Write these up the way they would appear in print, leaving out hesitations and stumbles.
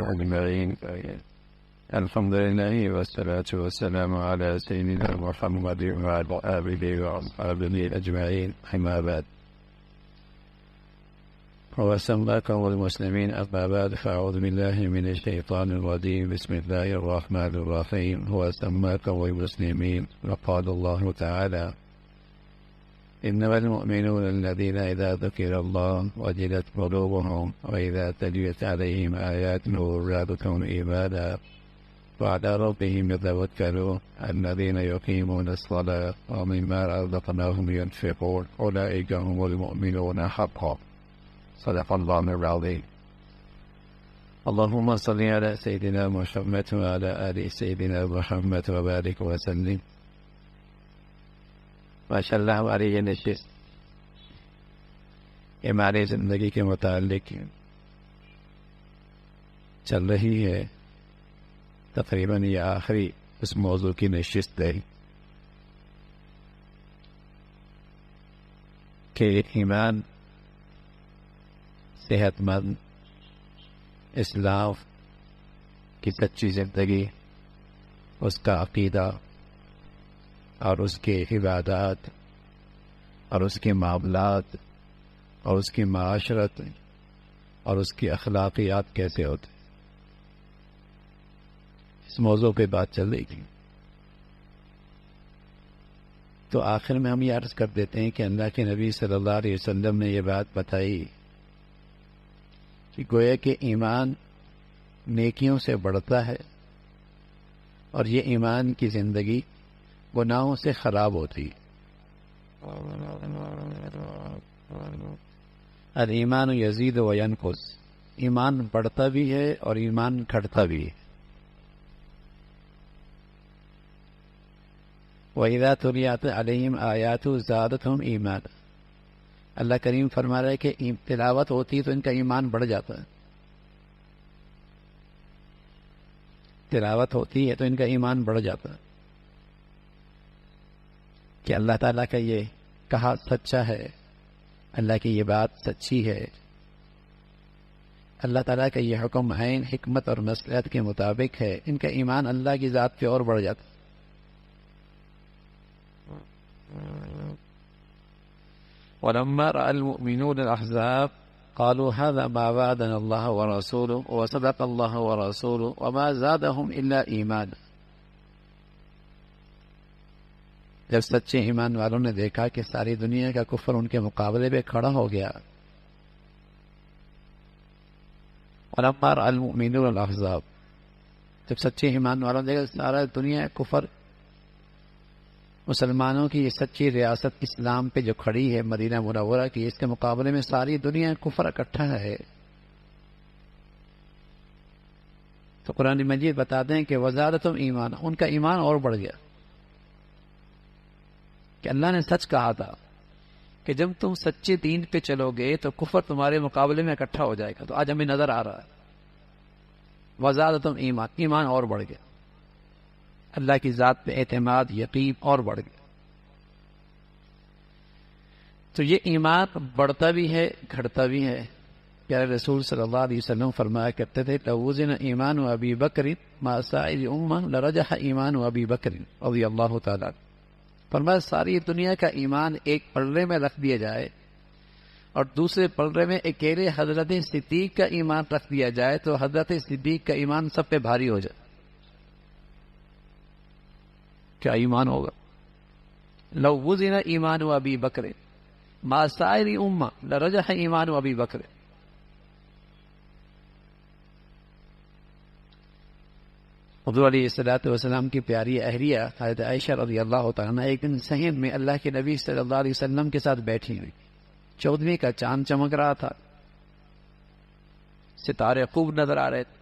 أجمعين. الحمد لله والصلاة والسلام على سيدنا محمد وعلى آله وأصحابه أجمعين، أما بعد. وسماكم المسلمين، أما بعد، فأعوذ بالله من الشيطان الرجيم. بسم الله الرحمن الرحيم. وسماكم المسلمين، وقال الله تعالى: إنما المؤمنون الذين إذا ذكر الله وجلت قلوبهم وإذا تليت عليهم آياته زادتهم إيمانا وعلى ربهم يتوكلون الذين يقيمون الصلاة ومما رزقناهم ينفقون أولئك هم المؤمنون حقا. صدق الله العظيم. اللهم صل على سيدنا محمد وعلى آل سيدنا محمد وبارك وسلم. ماشاء اللہ ہماری یہ نشست ہماری زندگی کے متعلق چل رہی ہے. تقریباً یہ آخری اس موضوع کی نشست ہے کہ ایمان، صحت مند اسلام کی سچی زندگی، اس کا عقیدہ اور اس کے عبادات اور اس کے معاملات اور اس کی معاشرت اور اس کی اخلاقیات کیسے ہوتے، اس موضوع پہ بات چل رہی تھی. تو آخر میں ہم یہ عرض کر دیتے ہیں کہ اللہ کے نبی صلی اللہ علیہ وسلم نے یہ بات بتائی کہ گویا کہ ایمان نیکیوں سے بڑھتا ہے اور یہ ایمان کی زندگی گناہوں سے خراب ہوتی. الایمان یزید و ینقص، ایمان بڑھتا بھی ہے اور ایمان گھٹتا بھی ہے. وَإِذَا تُلِيَتْ عَلَيْهِمْ آيَاتُهُ زَادَتْهُمْ ایمانا. اللہ کریم فرما رہا ہے کہ تلاوت ہوتی ہے تو ان کا ایمان بڑھ جاتا ہے. تلاوت ہوتی ہے تو ان کا ایمان بڑھ جاتا ہے کہ اللہ تعالیٰ کا یہ کہا سچا ہے، اللہ کی یہ بات سچی ہے، اللہ تعالیٰ کا یہ حکم عین حکمت اور مصلحت کے مطابق ہے. ان کا ایمان اللہ کی ذات پہ اور بڑھ جاتا. وَلَمَّا رَأَى الْمُؤْمِنُونَ الْأَحْزَابَ قَالُوا هَذَا مَا وَعَدَنَا اللَّهُ وَرَسُولُهُ وَصَدَقَ اللَّهُ وَرَسُولُهُ وَمَا زَادَهُمْ إِلَّا إِيمَانًا. جب سچے ایمان والوں نے دیکھا کہ ساری دنیا کا کفر ان کے مقابلے پہ کھڑا ہو گیا. وَلَمَّا رَأَى الْمُؤْمِنُونَ الْأَحْزَابَ، جب سچے ایمان والوں نے دیکھا سارا دنیا کفر، مسلمانوں کی یہ سچی ریاست اسلام پہ جو کھڑی ہے مدینہ منورہ کی، اس کے مقابلے میں ساری دنیا کفر اکٹھا ہے. تو قرآن مجید بتاتے ہیں کہ وزادتہم ایمانا، ان کا ایمان اور بڑھ گیا. کہ اللہ نے سچ کہا تھا کہ جب تم سچے دین پہ چلو گے تو کفر تمہارے مقابلے میں اکٹھا ہو جائے گا. تو آج ہمیں نظر آ رہا ہے وزادتہم ایمان، ایمان اور بڑھ گیا، اللہ کی ذات پہ اعتماد، یقین اور بڑھ گیا. تو یہ ایمان بڑھتا بھی ہے گھٹتا بھی ہے. پیارے رسول صلی اللہ علیہ وسلم فرمایا کرتے تھے لو وزن ایمان ابی بکر مع سائر امہ لرجح ایمان ابی بکر رضی اللہ تعالیٰ. فرمایا ساری دنیا کا ایمان ایک پلڑے میں رکھ دیا جائے اور دوسرے پلڑے میں اکیلے حضرت صدیق کا ایمان رکھ دیا جائے تو حضرت صدیق کا ایمان سب پہ بھاری ہو جائے. کیا ایمان ہوگا؟ لو وزن ایمان ابی بکر مع سائر امہ لرجح ایمان ابی بکر. حضور علیہ الصلوۃ والسلام کی پیاری اہلیہ حضرت عائشہ رضی اللہ تعالیٰ عنہا ایک دن صحن میں اللہ کے نبی صلی اللہ علیہ وسلم کے ساتھ بیٹھی ہوئی. 14ویں کا چاند چمک رہا تھا، ستارے خوب نظر آ رہے تھے.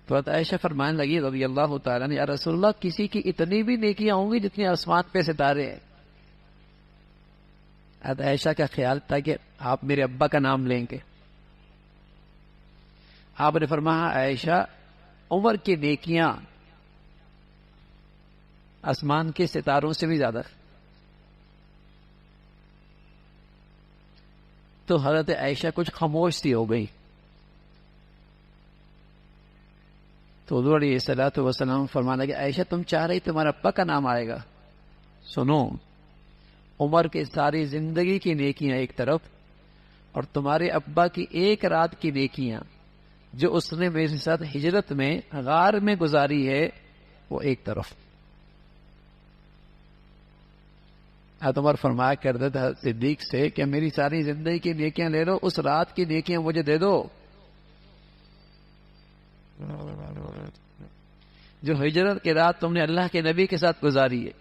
تو حضرت عائشہ فرمانے لگی رضی اللہ تعالیٰ نے یا رسول اللہ کسی کی اتنی بھی نیکیاں ہوں گی جتنی آسمان پہ ستارے ہیں. حضرت عائشہ کا خیال تھا کہ آپ میرے ابا کا نام لیں گے. آپ نے فرمایا عائشہ عمر کی نیکیاں آسمان کے ستاروں سے بھی زیادہ. تو حضرت عائشہ کچھ خاموش سی ہو گئی. تو حضور علیہ الصلوۃ والسلام فرمانے لگے عائشہ تم چاہ رہی تمہارا ابا کا نام آئے گا؟ سنو، عمر کی ساری زندگی کی نیکیاں ایک طرف اور تمہارے ابا کی ایک رات کی نیکیاں جو اس نے میرے ساتھ ہجرت میں غار میں گزاری ہے وہ ایک طرف۔ حضرت عمر فرمایا کرتے تھے صدیق سے کہ میری ساری زندگی کی نیکیاں لے لو، اس رات کی نیکیاں مجھے دے دو جو ہجرت کی رات تم نے اللہ کے نبی کے ساتھ گزاری ہے۔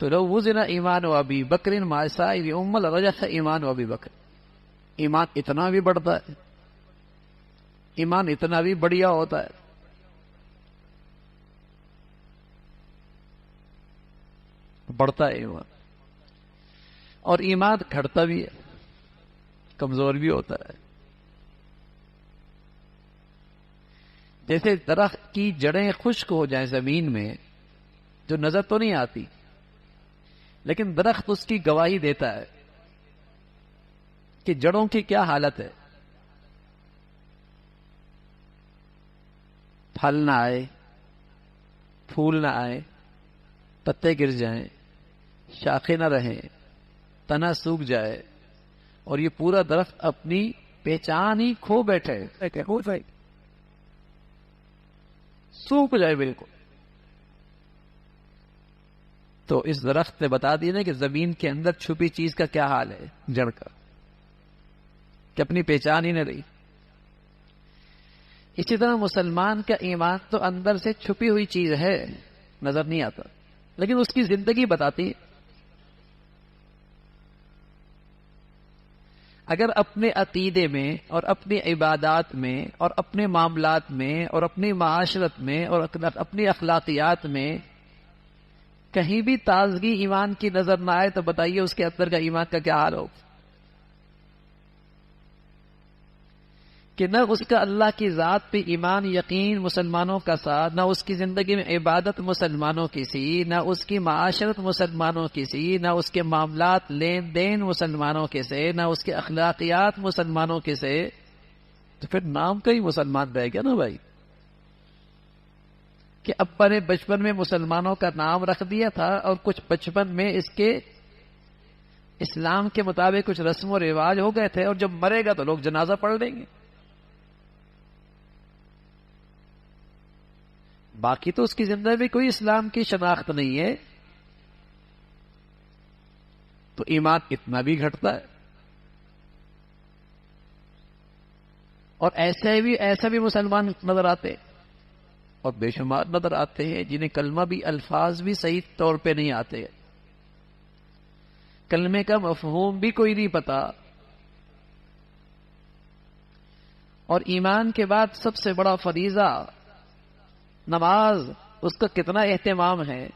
تو لو وزن ایمان و ابی بکر مع سائر امت لرجح ایمان و ابی بکر، ایمان اتنا بھی بڑھتا ہے، ایمان اتنا بھی بڑھیا ہوتا ہے۔ بڑھتا ہے ایمان، اور ایمان گھٹتا بھی ہے، کمزور بھی ہوتا ہے۔ جیسے درخت کی جڑیں خشک ہو جائیں زمین میں، جو نظر تو نہیں آتی لیکن درخت اس کی گواہی دیتا ہے کہ جڑوں کی کیا حالت ہے، پھل نہ آئے، پھول نہ آئے، پتے گر جائیں، شاخیں نہ رہیں، تنا سوکھ جائے، اور یہ پورا درخت اپنی پہچان ہی کھو بیٹھے، سوکھ جائے بالکل۔ تو اس درخت نے بتا دیا نا کہ زمین کے اندر چھپی چیز کا کیا حال ہے، جڑ کا، کہ اپنی پہچان ہی نہ رہی۔ اسی طرح مسلمان کا ایمان تو اندر سے چھپی ہوئی چیز ہے، نظر نہیں آتا، لیکن اس کی زندگی بتاتی ہے۔ اگر اپنے عقیدے میں اور اپنی عبادات میں اور اپنے معاملات میں اور اپنی معاشرت میں اور اپنی اخلاقیات میں کہیں بھی تازگی ایمان کی نظر نہ آئے تو بتائیے اس کے اندر کا ایمان کا کیا حال ہو، کہ نہ اس کا اللہ کی ذات پہ ایمان یقین مسلمانوں کا ساتھ، نہ اس کی زندگی میں عبادت مسلمانوں کی سی، نہ اس کی معاشرت مسلمانوں کی سی، نہ اس کے معاملات لین دین مسلمانوں کے سے، نہ اس کے اخلاقیات مسلمانوں کے سے، تو پھر نام کا ہی مسلمان رہ گیا نا بھائی، کہ ابا نے بچپن میں مسلمانوں کا نام رکھ دیا تھا اور کچھ بچپن میں اس کے اسلام کے مطابق کچھ رسم و رواج ہو گئے تھے، اور جب مرے گا تو لوگ جنازہ پڑھ لیں گے، باقی تو اس کی زندگی میں کوئی اسلام کی شناخت نہیں ہے، تو ایمان اتنا بھی گھٹتا ہے۔ اور ایسا بھی مسلمان نظر آتے اور بے شمار نظر آتے ہیں جنہیں کلمہ بھی الفاظ بھی صحیح طور پہ نہیں آتے، کلمے کا مفہوم بھی کوئی نہیں پتا، اور ایمان کے بعد سب سے بڑا فریضہ نماز، اس کا کتنا اہتمام ہے،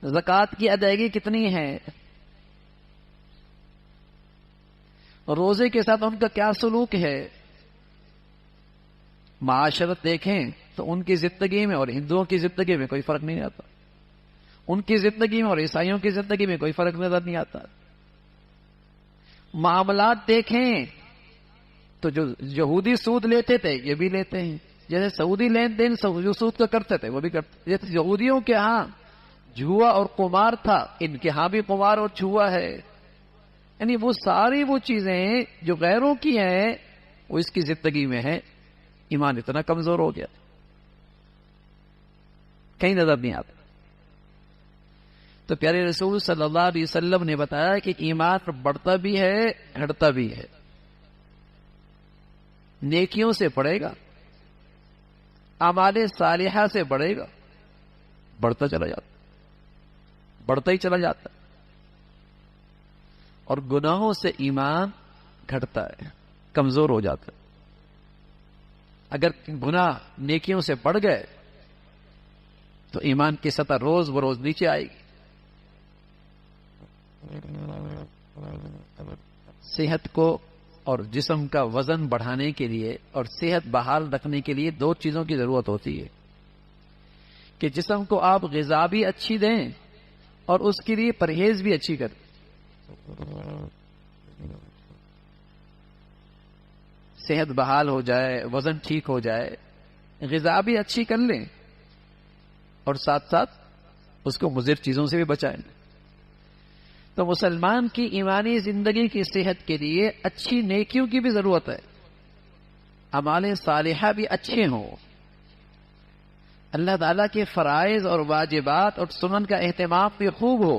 زکوٰۃ کی ادائیگی کتنی ہے، روزے کے ساتھ ان کا کیا سلوک ہے۔ معاشرت دیکھیں تو ان کی زندگی میں اور ہندوؤں کی زندگی میں کوئی فرق نہیں آتا، ان کی زندگی میں اور عیسائیوں کی زندگی میں کوئی فرق نظر نہیں آتا۔ معاملات دیکھیں تو جو یہودی سود لیتے تھے یہ بھی لیتے ہیں، جیسے سعودی لین دین جو سود کا کرتے تھے وہ بھی کرتے، جیسے یہودیوں کے ہاں جوا اور قمار تھا، ان کے ہاں بھی قمار اور جوا ہے، یعنی وہ ساری وہ چیزیں جو غیروں کی ہیں وہ اس کی زندگی میں ہے۔ ایمان اتنا کمزور ہو گیا، کہیں نظر نہیں آتا۔ تو پیارے رسول صلی اللہ علیہ وسلم نے بتایا کہ ایمان بڑھتا بھی ہے گھٹتا بھی ہے، نیکیوں سے بڑھے گا، اعمال صالحہ سے بڑھے گا، بڑھتا چلا جاتا، بڑھتا ہی چلا جاتا، اور گناہوں سے ایمان گھٹتا ہے، کمزور ہو جاتا ہے۔ اگر گناہ نیکیوں سے بڑھ گئے تو ایمان کی سطح روز بروز نیچے آئے گی۔ صحت کو اور جسم کا وزن بڑھانے کے لیے اور صحت بحال رکھنے کے لیے دو چیزوں کی ضرورت ہوتی ہے، کہ جسم کو آپ غذا بھی اچھی دیں اور اس کے لیے پرہیز بھی اچھی کریں۔ صحت بحال ہو جائے، وزن ٹھیک ہو جائے، غذا بھی اچھی کر لیں اور ساتھ ساتھ اس کو مضر چیزوں سے بھی بچائیں. تو مسلمان کی ایمانی زندگی کی صحت کے لیے اچھی نیکیوں کی بھی ضرورت ہے، اعمال صالحہ بھی اچھے ہوں، اللہ تعالیٰ کے فرائض اور واجبات اور سنن کا اہتمام بھی خوب ہو،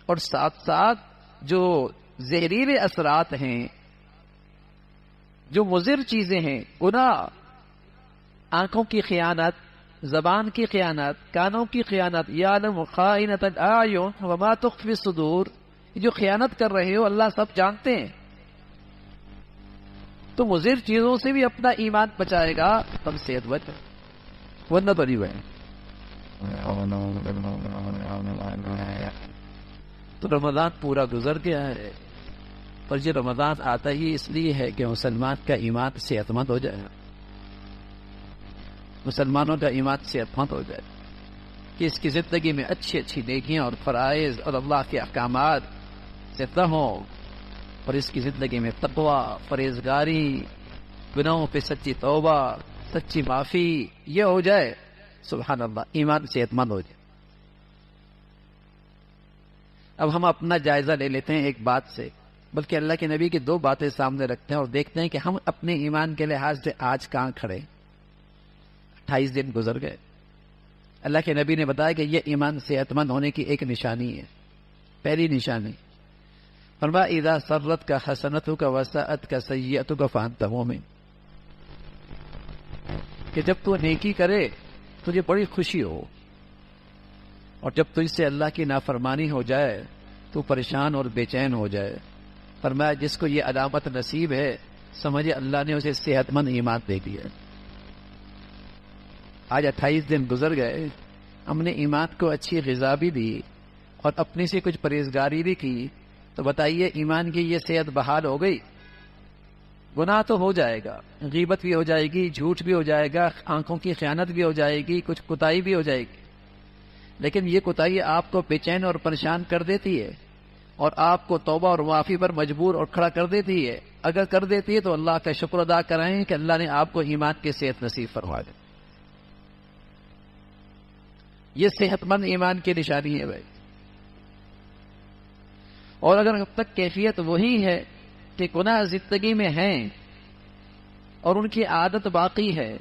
اور ساتھ ساتھ جو زہریلے اثرات ہیں، جو مضر چیزیں ہیں، گناہ، آنکھوں کی خیانت، زبان کی خیانت، کانوں کی خیانت، یعلم خائنۃ الاعین وما تخفی الصدور، جو خیانت کر رہے ہو اللہ سب جانتے ہیں. تو مضر چیزوں سے بھی اپنا ایمان بچائے گا تب صحت بچ، ورنہ تو نہیں بھائی. تو رمضان پورا گزر گیا ہے، اور یہ رمضان آتا ہی اس لیے ہے کہ مسلمان کا ایمان صحت مند ہو جائے، مسلمانوں کا ایمان صحت مند ہو جائے، کہ اس کی زندگی میں اچھی اچھی نیکیاں اور فرائض اور اللہ کے احکامات سے ہوں، اور اس کی زندگی میں تقوی، پرہیزگاری، گناہوں پہ سچی توبہ، سچی معافی، یہ ہو جائے. سبحان اللہ، ایمان صحت مند ہو جائے. اب ہم اپنا جائزہ لے لیتے ہیں ایک بات سے، بلکہ اللہ کے نبی کی دو باتیں سامنے رکھتے ہیں اور دیکھتے ہیں کہ ہم اپنے ایمان کے لحاظ سے آج کہاں کھڑے. 28 دن گزر گئے، اللہ کے نبی نے بتایا کہ یہ ایمان صحت مند ہونے کی ایک نشانی ہے. پہلی نشانی فرمایا اذا سرت کا حسنتک کا وساءت کا سیئتک کا فانت مومن، کہ جب تو نیکی کرے تجھے بڑی خوشی ہو، اور جب تجھ سے اللہ کی نافرمانی ہو جائے تو پریشان اور بے چین ہو جائے. فرمایا جس کو یہ علامت نصیب ہے سمجھے اللہ نے اسے صحت مند ایمان دے دیا. آج 28 دن گزر گئے، ہم نے ایمان کو اچھی غذا بھی دی اور اپنی سے کچھ پرہیزگاری بھی کی، تو بتائیے ایمان کی یہ صحت بحال ہو گئی. گناہ تو ہو جائے گا، غیبت بھی ہو جائے گی، جھوٹ بھی ہو جائے گا، آنکھوں کی خیانت بھی ہو جائے گی، کچھ کوتاہی بھی ہو جائے گی، لیکن یہ کوتاہی آپ کو بے چین اور پریشان کر دیتی ہے اور آپ کو توبہ اور معافی پر مجبور اور کھڑا کر دیتی ہے. اگر کر دیتی ہے تو اللہ کا شکر ادا کرائیں کہ اللہ نے آپ کو ایمان کی صحت نصیب فرما دی. یہ صحت مند ایمان کی نشانی ہے بھائی. اور اگر اب تک کیفیت وہی ہے کہ گناہ زندگی میں ہیں اور ان کی عادت باقی ہے،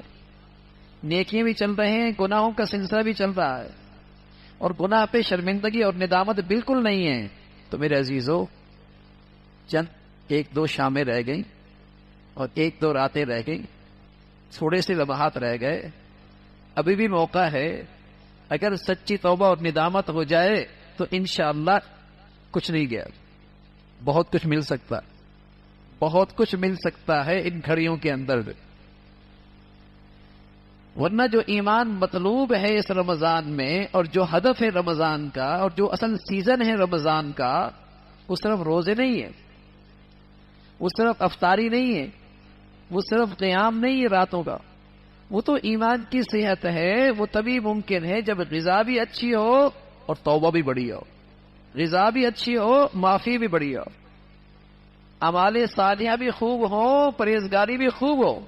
نیکیاں بھی چل رہے ہیں، گناہوں کا سلسلہ بھی چل رہا ہے، اور گناہ پہ شرمندگی اور ندامت بالکل نہیں ہے، تو میرے عزیزو چند 1-2 شامیں رہ گئیں اور 1-2 راتیں رہ گئیں، تھوڑے سے لمحات رہ گئے، ابھی بھی موقع ہے. اگر سچی توبہ اور ندامت ہو جائے تو انشاءاللہ کچھ نہیں گیا، بہت کچھ مل سکتا، بہت کچھ مل سکتا ہے ان گھڑیوں کے اندر. ورنہ جو ایمان مطلوب ہے اس رمضان میں، اور جو ہدف ہے رمضان کا، اور جو اصل سیزن ہے رمضان کا، وہ صرف روزے نہیں ہے، وہ صرف افطاری نہیں ہے، وہ صرف قیام نہیں ہے راتوں کا، وہ تو ایمان کی صحت ہے. وہ تبھی ممکن ہے جب غذا بھی اچھی ہو اور توبہ بھی بڑی ہو، غذا بھی اچھی ہو، معافی بھی بڑی ہو، اعمال صالحہ بھی خوب ہو، پرہیزگاری بھی خوب ہو.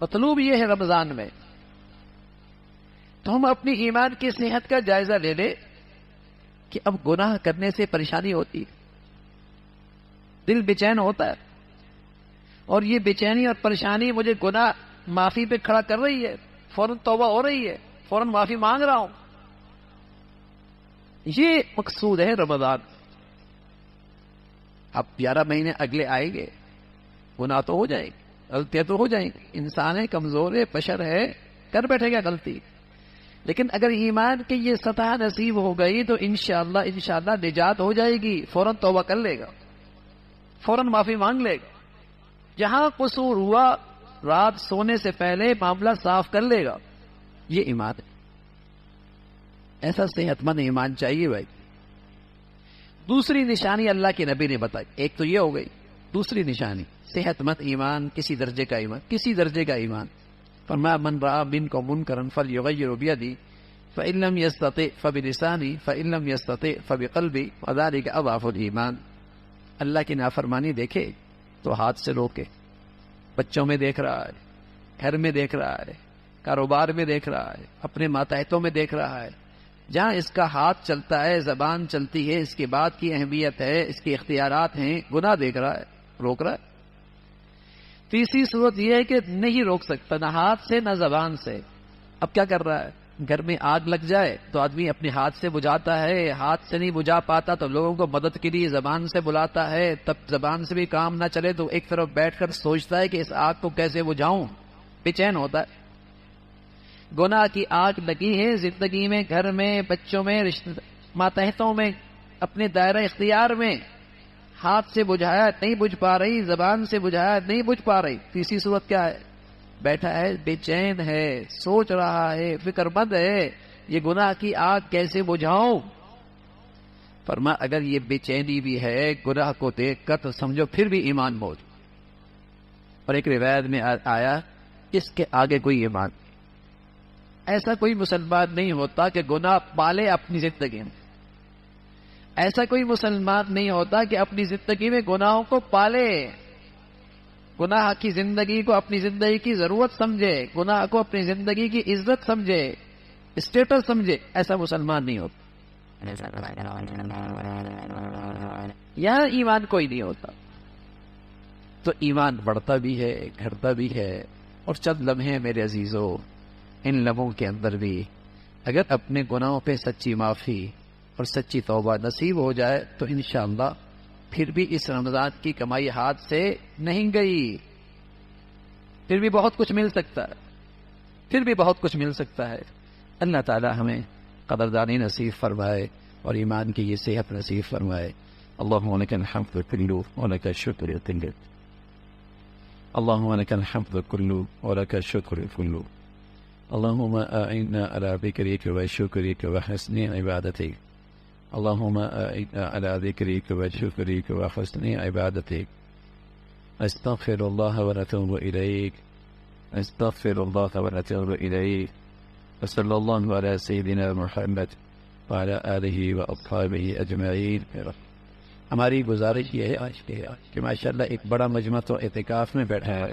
مطلوب یہ ہے رمضان میں. تو ہم اپنی ایمان کی صحت کا جائزہ لے لیں کہ اب گناہ کرنے سے پریشانی ہوتی ہے، دل بے چین ہوتا ہے، اور یہ بے چینی اور پریشانی مجھے گناہ معافی پہ کھڑا کر رہی ہے، فوراً توبہ ہو رہی ہے، فوراً معافی مانگ رہا ہوں. یہ مقصود ہے رمضان. اب 11 مہینے اگلے آئیں گے، گناہ تو ہو جائیں گے، غلطیاں تو ہو جائیں گی، انسان ہے، کمزور ہے، بشر ہے، کر بیٹھے گا غلطی. لیکن اگر ایمان کی یہ سطح نصیب ہو گئی تو انشاءاللہ نجات ہو جائے گی. فوراً توبہ کر لے گا، فوراً معافی مانگ لے گا، جہاں قصور ہوا رات سونے سے پہلے معاملہ صاف کر لے گا. یہ ایمان ہے، ایسا صحت مند ایمان چاہیے بھائی. دوسری نشانی اللہ کے نبی نے بتائی، ایک تو یہ ہو گئی، دوسری نشانی صحت مند ایمان، کسی درجے کا ایمان، کسی درجے کا ایمان. فرمایا من رأى منکم منکرا فلیغیرہ بیدہ، فإن لم يستطع فبلسانه فإن لم يستطع فبقلبه وذلك أضعف الإيمان. اللہ کی نافرمانی دیکھے تو ہاتھ سے روکے. بچوں میں دیکھ رہا ہے، گھر میں دیکھ رہا ہے، کاروبار میں دیکھ رہا ہے، اپنے ماتحتوں میں دیکھ رہا ہے، جہاں اس کا ہاتھ چلتا ہے، زبان چلتی ہے، اس کی بات کی اہمیت ہے، اس کے اختیارات ہیں، گناہ دیکھ رہا ہے، روک رہا ہے. تیسری صورت یہ ہے کہ نہیں روک سکتا، نہ ہاتھ سے نہ زبان سے. اب کیا کر رہا ہے؟ گھر میں آگ لگ جائے تو آدمی اپنے ہاتھ سے بجھاتا ہے، ہاتھ سے نہیں بجھا پاتا تو لوگوں کو مدد کے لیے زبان سے بلاتا ہے. تب زبان سے بھی کام نہ چلے تو ایک طرف بیٹھ کر سوچتا ہے کہ اس آگ کو کیسے بجھاؤں، بے چین ہوتا ہے. گناہ کی آگ لگی ہے زندگی میں، گھر میں، بچوں میں، رشتہ ماتحتوں میں، اپنے دائرہ اختیار میں. ہاتھ سے بجھایا نہیں بجھ پا رہی، زبان سے بجھایا نہیں بجھ پا رہی. تیسری صورت کیا ہے؟ بیٹھا ہے، بے چین ہے، سوچ رہا ہے، فکر مند ہے، یہ گناہ کی آگ کیسے بجھاؤں. فرما اگر یہ بے چینی بھی ہے گناہ کو دیکھ کر تو سمجھو پھر بھی ایمان موجود. اور ایک روایت میں آیا اس کے آگے کوئی ایمان نہیں. ایسا کوئی مسلمان نہیں ہوتا کہ گناہ پالے اپنی زندگی میں. ایسا کوئی مسلمان نہیں ہوتا کہ اپنی زندگی میں گناہوں کو پالے، گناہ کی زندگی کو اپنی زندگی کی ضرورت سمجھے، گناہ کو اپنی زندگی کی عزت سمجھے، اسٹیٹس سمجھے. ایسا مسلمان نہیں ہوتا. یہاں ایمان کوئی نہیں ہوتا. تو ایمان بڑھتا بھی ہے، گھٹتا بھی ہے. اور چند لمحے میرے عزیزو، ان لمحوں کے اندر بھی اگر اپنے گناہوں پہ سچی معافی اور سچی توبہ نصیب ہو جائے تو انشاءاللہ پھر بھی اس رمضان کی کمائی ہاتھ سے نہیں گئی. پھر بھی بہت کچھ مل سکتا ہے، پھر بھی بہت کچھ مل سکتا ہے. اللہ تعالی ہمیں قدردانی نصیب فرمائے اور ایمان کی یہ صحت نصیب فرمائے. اللهم لك الحمد كله ولك الشكر كله. اللهم لك الحمد كله ولك الشكر كله. اللهم أعنا على ذكرك وشكرك وحسن عبادتك. اللهم أعنا على ذكرك وشكرك وحسن عبادتك. أستغفر الله ونتوب إليك. أستغفر الله ونتوب إليك. وصلى الله على سيدنا محمد وعلى آله وأصحابه أجمعين. ہماری گزارش یہ ہے آج کہ ماشاءاللہ ایک بڑا مجمع تو اعتکاف میں بیٹھا ہے.